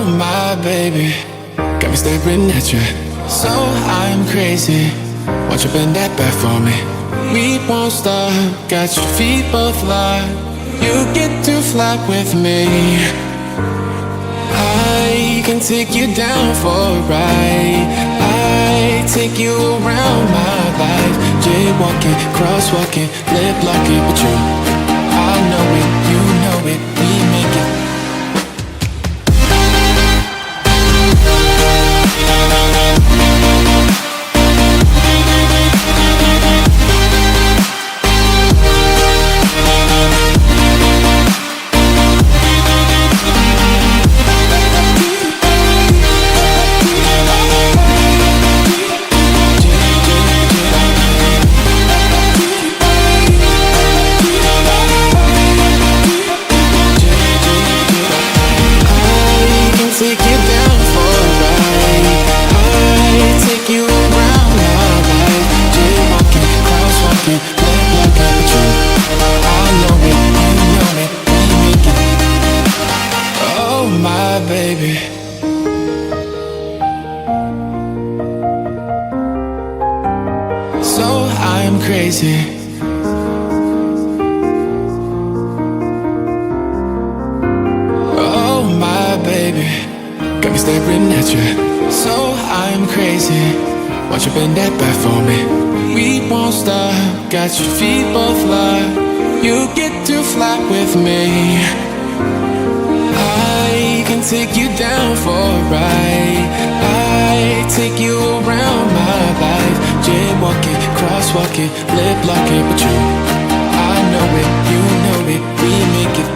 Oh my baby, got me staring at you. So I'm crazy. Won't you bend that back for me? We won't stop. Got your feet both locked. You get to fly with me. I can take you down for a ride. I take you around my life. Jaywalking, crosswalking, lip locking, but you, I know it, you know it, we make it. Oh my baby, got me staring at you. So I'm crazy. Won't you bend that back for me? We won't stop. Got your feet both locked. You get to fly with me. I can take you down for a ride. I take you around my life. Jaywalking, crosswalking, lip locking, but you, I know it, you know it, we make it.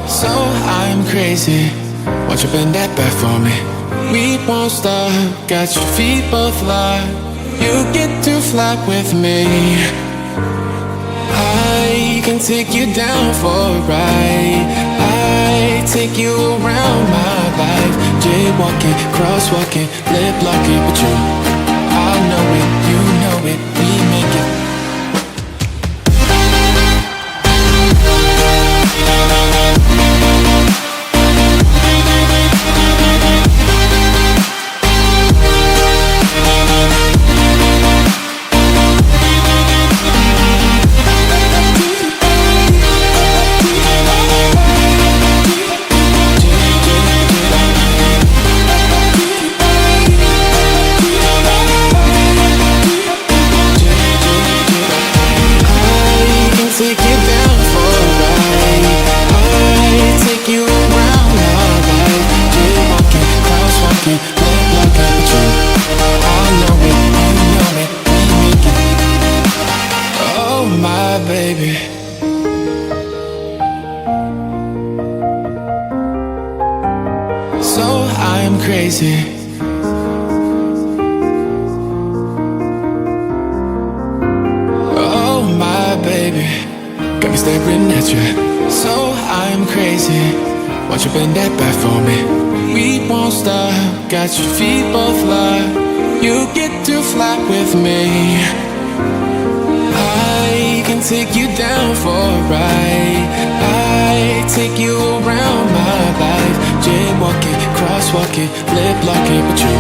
So I'm crazy. Won't you bend that back for me? We won't stop. Got your feet both locked. You get to fly with me. I can take you down for a ride. I take you around my life. Jaywalking, crosswalking, lip locking, but you, I know it, you know it, we make it. Oh my baby, got me staring at you. So I'm crazy. Won't you bend that back for me? We won't stop. Got your feet both locked. You get to fly with me. I can take you down for a ride. I take you around my life. Jaywalking, crosswalking, lip locking, but you,